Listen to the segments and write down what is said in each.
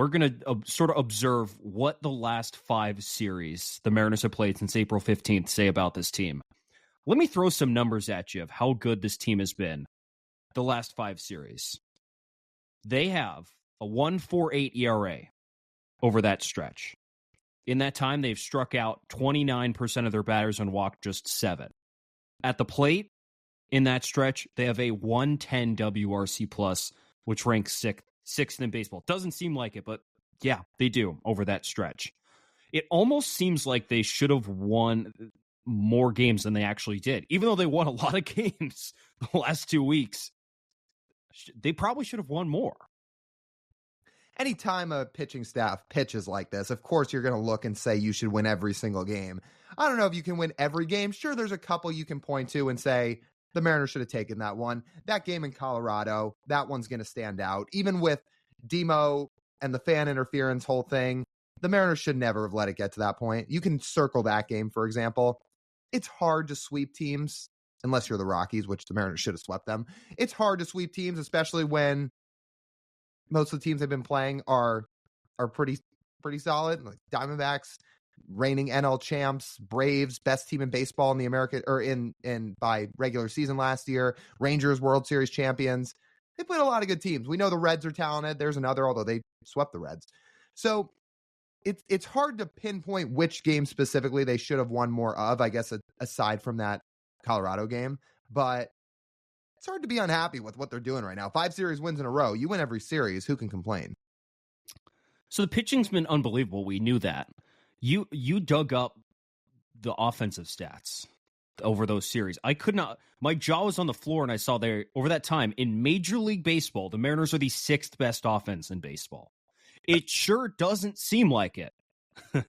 we're going to sort of observe what the last 5 series the Mariners have played since April 15th say about this team. Let me throw some numbers at you of how good this team has been the last 5 series. They have a 1.48 ERA over that stretch. In that time, they've struck out 29% of their batters and walked just 7. At the plate, in that stretch, they have a 110 WRC plus, which ranks sixth in baseball. Doesn't seem like it, but yeah, they do over that stretch. It almost seems like they should have won more games than they actually did. Even though they won a lot of games the last 2 weeks, they probably should have won more. Anytime a pitching staff pitches like this, of course, you're going to look and say you should win every single game. I don't know if you can win every game. Sure, there's a couple you can point to and say the Mariners should have taken that one. That game in Colorado, that one's going to stand out. Even with Demo and the fan interference whole thing, the Mariners should never have let it get to that point. You can circle that game, for example. It's hard to sweep teams, unless you're the Rockies, which the Mariners should have swept them. It's hard to sweep teams, especially when most of the teams they've been playing are pretty solid. Like Diamondbacks, reigning NL champs, Braves, best team in baseball in the American or in by regular season last year, Rangers, World Series champions. They played a lot of good teams. We know the Reds are talented. There's another, although they swept the Reds. So it's hard to pinpoint which game specifically they should have won more of, I guess, aside from that Colorado game. But it's hard to be unhappy with what they're doing right now. 5 series wins in a row. You win every series. Who can complain? So the pitching's been unbelievable. We knew that. You dug up the offensive stats over those series. I could not. My jaw was on the floor, and I saw there over that time in Major League Baseball, the Mariners are the 6th best offense in baseball. It sure doesn't seem like it.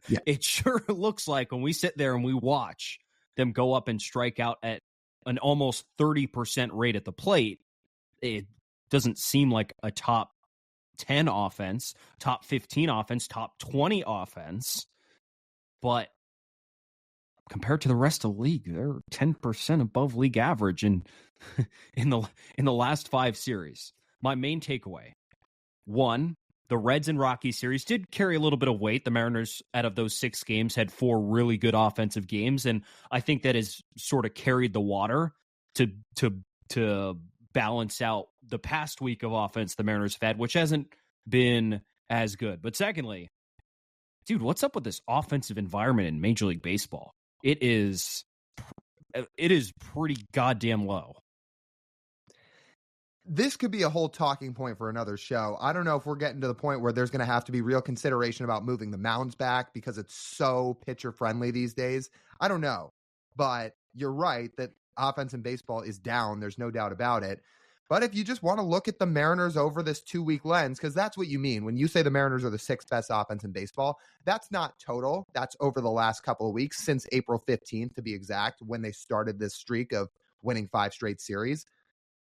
Yeah. It sure looks like when we sit there and we watch them go up and strike out at an almost 30% rate at the plate, it doesn't seem like a top 10 offense, top 15 offense, top 20 offense. But compared to the rest of the league, they're 10% above league average in the last 5 series. My main takeaway, 1, the Reds and Rockies series did carry a little bit of weight. The Mariners, out of those 6 games, had 4 really good offensive games, and I think that has sort of carried the water to balance out the past week of offense the Mariners have had, which hasn't been as good. But secondly, dude, what's up with this offensive environment in Major League Baseball? It is pretty goddamn low. This could be a whole talking point for another show. I don't know if we're getting to the point where there's going to have to be real consideration about moving the mounds back because it's so pitcher friendly these days. I don't know, but you're right that offense in baseball is down. There's no doubt about it. But if you just want to look at the Mariners over this 2-week lens, because that's what you mean when you say the Mariners are the 6th best offense in baseball, that's not total. That's over the last couple of weeks, since April 15th to be exact, when they started this streak of winning 5 straight series.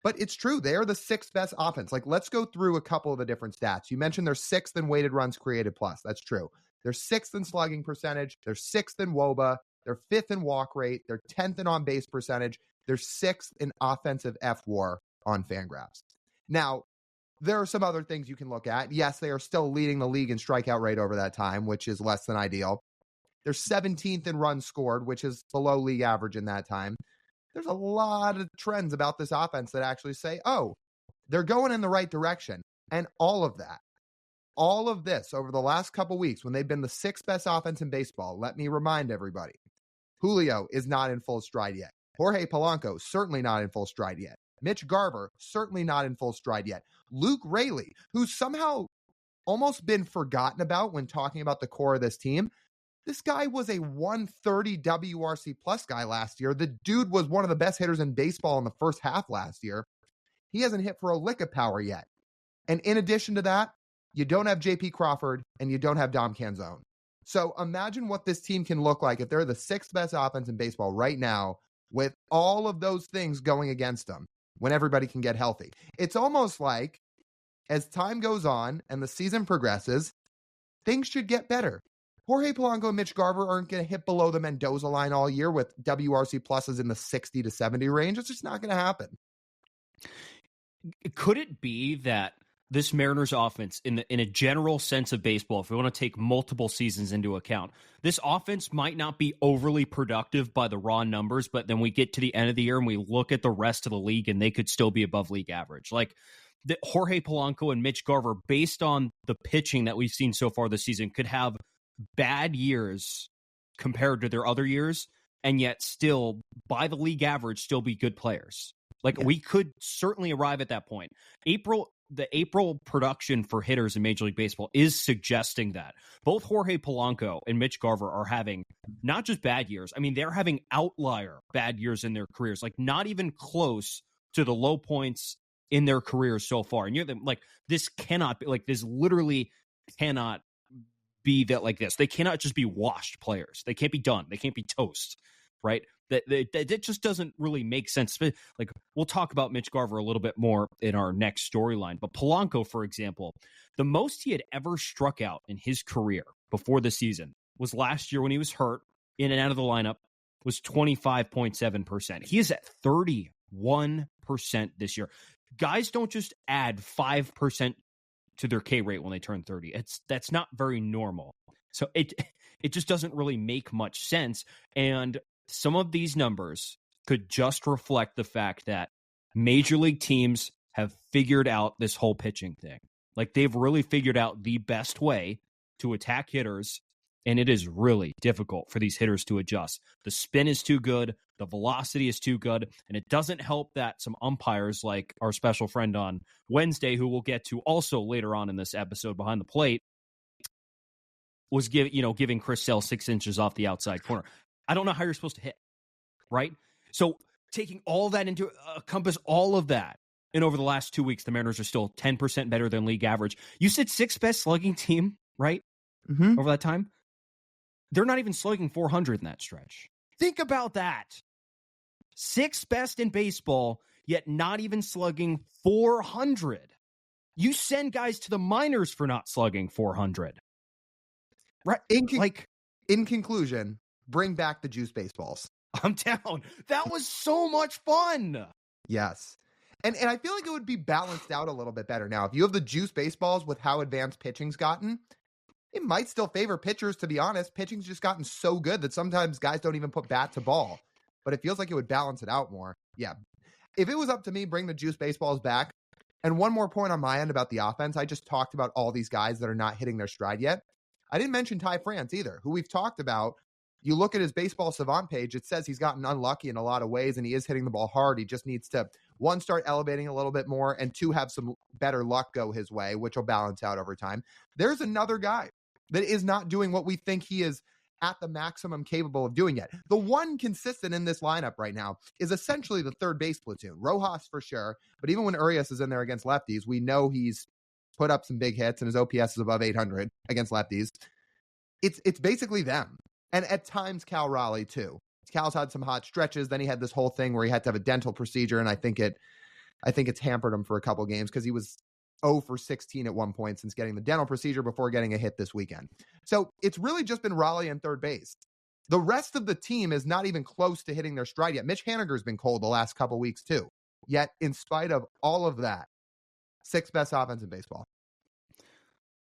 But it's true. They are the 6th best offense. Like, let's go through a couple of the different stats. You mentioned they're 6th in weighted runs created plus. That's true. They're 6th in slugging percentage. They're 6th in WOBA. They're 5th in walk rate. They're 10th in on-base percentage. They're 6th in offensive FWAR on Fangraphs. Now, there are some other things you can look at. Yes, they are still leading the league in strikeout rate over that time, which is less than ideal. They're 17th in runs scored, which is below league average in that time. There's a lot of trends about this offense that actually say, oh, they're going in the right direction. And all of this over the last couple weeks, when they've been the 6th best offense in baseball, let me remind everybody, Julio is not in full stride yet. Jorge Polanco, certainly not in full stride yet. Mitch Garver, certainly not in full stride yet. Luke Raley, who's somehow almost been forgotten about when talking about the core of this team. This guy was a 130 WRC plus guy last year. The dude was one of the best hitters in baseball in the first half last year. He hasn't hit for a lick of power yet. And in addition to that, you don't have JP Crawford and you don't have Dom Canzone. So imagine what this team can look like if they're the 6th best offense in baseball right now with all of those things going against them when everybody can get healthy. It's almost like as time goes on and the season progresses, things should get better. Jorge Polanco and Mitch Garver aren't going to hit below the Mendoza line all year with WRC pluses in the 60 to 70 range. It's just not going to happen. Could it be that this Mariners offense, in a general sense of baseball, if we want to take multiple seasons into account, this offense might not be overly productive by the raw numbers, but then we get to the end of the year and we look at the rest of the league and they could still be above league average. Like Jorge Polanco and Mitch Garver, based on the pitching that we've seen so far this season, could have bad years compared to their other years, and yet still, by the league average, still be good players. Like, we could certainly arrive at that point. The April production for hitters in Major League Baseball is suggesting that both Jorge Polanco and Mitch Garver are having not just bad years. I mean, they're having outlier bad years in their careers, like not even close to the low points in their careers so far. And you're like, this cannot be like, this literally cannot be that like this. They cannot just be washed players. They can't be done. They can't be toast, right? That just doesn't really make sense. Like, we'll talk about Mitch Garver a little bit more in our next storyline. But Polanco, for example, the most he had ever struck out in his career before the season was last year when he was hurt in and out of the lineup, was 25.7%. He is at 31% this year. Guys don't just add 5% to their K rate when they turn 30. That's not very normal. So it just doesn't really make much sense. And some of these numbers could just reflect the fact that major league teams have figured out this whole pitching thing. Like, they've really figured out the best way to attack hitters, and it is really difficult for these hitters to adjust. The spin is too good, the velocity is too good, and it doesn't help that some umpires, like our special friend on Wednesday, who we'll get to also later on in this episode behind the plate, was giving Chris Sale 6 inches off the outside corner. I don't know how you're supposed to hit, right? So taking all that into encompass all of that, and over the last 2 weeks, the Mariners are still 10% better than league average. You said 6th best slugging team, right? Mm-hmm. Over that time. They're not even slugging 400 in that stretch. Think about that. 6th best in baseball, yet not even slugging 400. You send guys to the minors for not slugging 400. Right? In conclusion, bring back the juice baseballs. I'm down. That was so much fun. Yes. And I feel like it would be balanced out a little bit better now. If you have the juice baseballs with how advanced pitching's gotten, it might still favor pitchers, to be honest. Pitching's just gotten so good that sometimes guys don't even put bat to ball. But it feels like it would balance it out more. Yeah. If it was up to me, bring the juice baseballs back. And one more point on my end about the offense. I just talked about all these guys that are not hitting their stride yet. I didn't mention Ty France either, who we've talked about. You look at his Baseball Savant page, it says he's gotten unlucky in a lot of ways, and he is hitting the ball hard. He just needs to, 1, start elevating a little bit more, and 2, have some better luck go his way, which will balance out over time. There's another guy that is not doing what we think he is at the maximum capable of doing yet. The one consistent in this lineup right now is essentially the third base platoon. Rojas for sure, but even when Urias is in there against lefties, we know he's put up some big hits, and his OPS is above 800 against lefties. It's basically them. And at times, Cal Raleigh, too. Cal's had some hot stretches. Then he had this whole thing where he had to have a dental procedure, and I think it's hampered him for a couple games because he was 0 for 16 at one point since getting the dental procedure before getting a hit this weekend. So it's really just been Raleigh and third base. The rest of the team is not even close to hitting their stride yet. Mitch Haniger's been cold the last couple weeks, too. Yet, in spite of all of that, 6th best offense in baseball.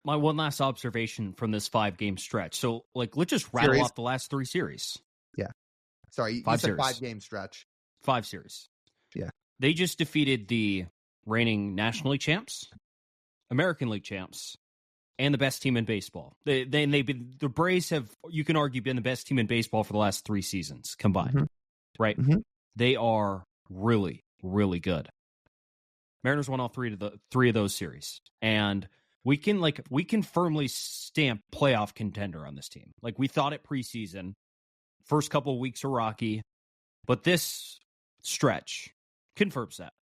My one last observation from this 5-game stretch. So, let's just rattle off the last 3 series. Yeah. Sorry, you said 5-game stretch. 5 series. Yeah. They just defeated the reigning National League champs, American League champs, and the best team in baseball. The Braves have, you can argue, been the best team in baseball for the last 3 seasons combined, right? Mm-hmm. They are really, really good. Mariners won all 3 of those series, and we can firmly stamp playoff contender on this team. Like, we thought it preseason. First couple of weeks are rocky, but this stretch confirms that.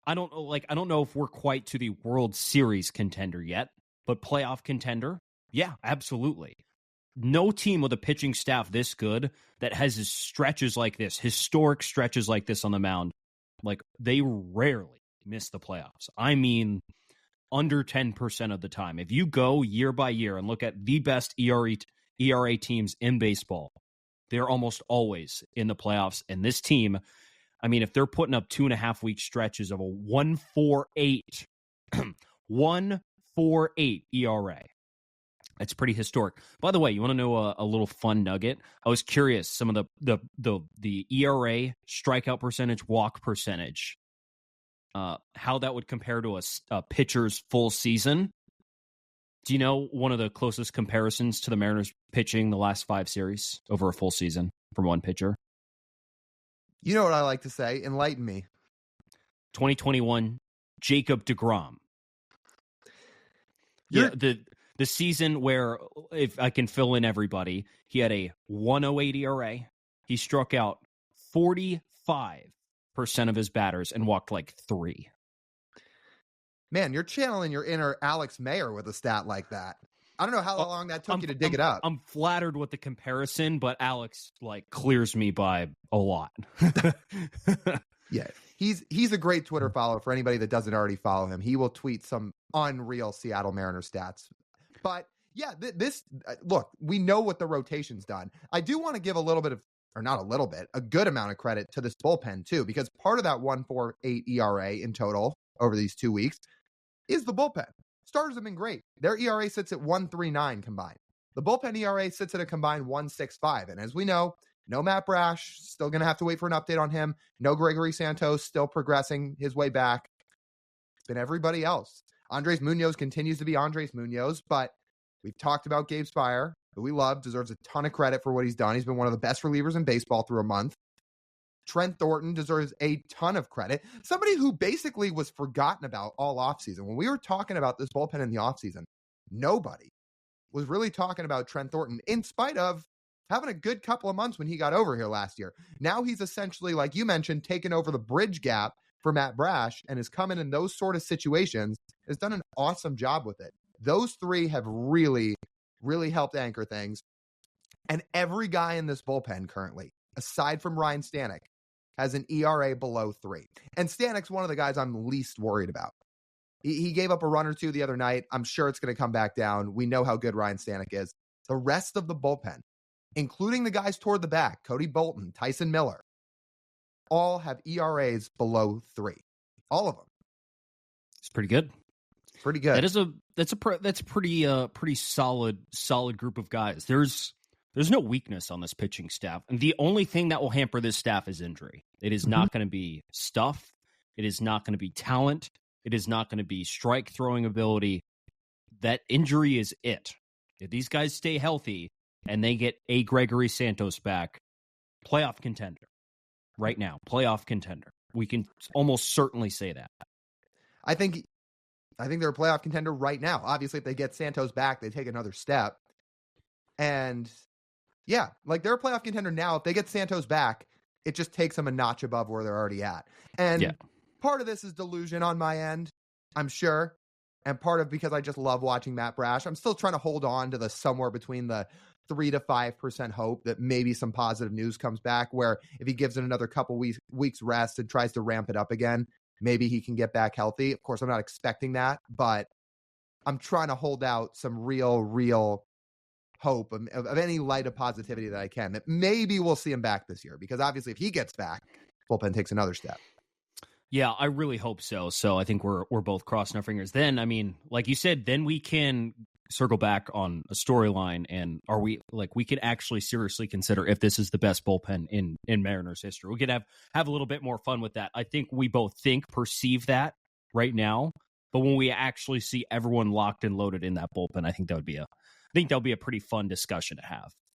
I don't know if we're quite to the World Series contender yet, but playoff contender, yeah, absolutely. No team with a pitching staff this good that has stretches like this, historic stretches like this on the mound, they rarely miss the playoffs. I mean, under 10% of the time. If you go year by year and look at the best ERA teams in baseball, they're almost always in the playoffs. And this team, I mean, if they're putting up 2.5-week stretches of a 1-4-8 1.48 ERA. It's pretty historic. By the way, you want to know a little fun nugget? I was curious some of the ERA, strikeout percentage, walk percentage, how that would compare to a pitcher's full season. Do you know one of the closest comparisons to the Mariners pitching the last 5 series over a full season from one pitcher? You know what I like to say? Enlighten me. 2021, Jacob deGrom. Yeah, the season where, if I can fill in everybody, he had a 1.08 ERA. He struck out 45% of his batters and walked like 3. Man, you're channeling your inner Alex Mayer with a stat like that. I don't know how long that took you to dig it up. I'm flattered with the comparison, but Alex clears me by a lot. Yeah, he's a great Twitter follower for anybody that doesn't already follow him. He will tweet some unreal Seattle Mariners stats. But yeah, look, we know what the rotation's done. I do want to give a little bit of, or not a little bit, a good amount of credit to this bullpen too, because part of that 1.48 ERA in total over these 2 weeks is the bullpen. Starters have been great. Their ERA sits at 1.39 combined. The bullpen ERA sits at a combined 1.65. And as we know, no Matt Brash, still going to have to wait for an update on him. No Gregory Santos, still progressing his way back. It's been everybody else. Andres Munoz continues to be Andres Munoz, but we've talked about Gabe Spire, who we love, deserves a ton of credit for what he's done. He's been one of the best relievers in baseball through a month. Trent Thornton deserves a ton of credit. Somebody who basically was forgotten about all offseason. When we were talking about this bullpen in the offseason, nobody was really talking about Trent Thornton, in spite of having a good couple of months when he got over here last year. Now he's essentially, like you mentioned, taken over the bridge gap for Matt Brash and has come in those sort of situations, has done an awesome job with it. Those 3 have really, really helped anchor things. And every guy in this bullpen currently, aside from Ryan Stanek, has an ERA below 3. And Stanek's one of the guys I'm least worried about. He gave up a run or 2 the other night. I'm sure it's going to come back down. We know how good Ryan Stanek is. The rest of the bullpen, including the guys toward the back, Cody Bolton, Tyson Miller, all have ERAs below 3. All of them. It's pretty good. Pretty good. That's a pretty solid group of guys. There's no weakness on this pitching staff. And the only thing that will hamper this staff is injury. It is not going to be stuff. It is not going to be talent. It is not going to be strike throwing ability. That injury is it. If these guys stay healthy and they get a Gregory Santos back, playoff contender. Right now, playoff contender. We can almost certainly say that. I think they're a playoff contender right now. Obviously, if they get Santos back, they take another step. And yeah, they're a playoff contender now. If they get Santos back, it just takes them a notch above where they're already at. And part of this is delusion on my end, I'm sure. And part of because I just love watching Matt Brash. I'm still trying to hold on to the somewhere between the 3 to 5% hope that maybe some positive news comes back, where if he gives it another couple weeks rest and tries to ramp it up again, maybe he can get back healthy. Of course, I'm not expecting that, but I'm trying to hold out some real hope of any light of positivity that I can, that maybe we'll see him back this year, because obviously if he gets back, bullpen takes another step. Yeah, I really hope so. So I think we're both crossing our fingers. Then, I mean, like you said, then we can circle back on a storyline, and we could actually seriously consider if this is the best bullpen in Mariners history. We could have a little bit more fun with that. I think we both perceive that right now, but when we actually see everyone locked and loaded in that bullpen, I think that'll be a pretty fun discussion to have.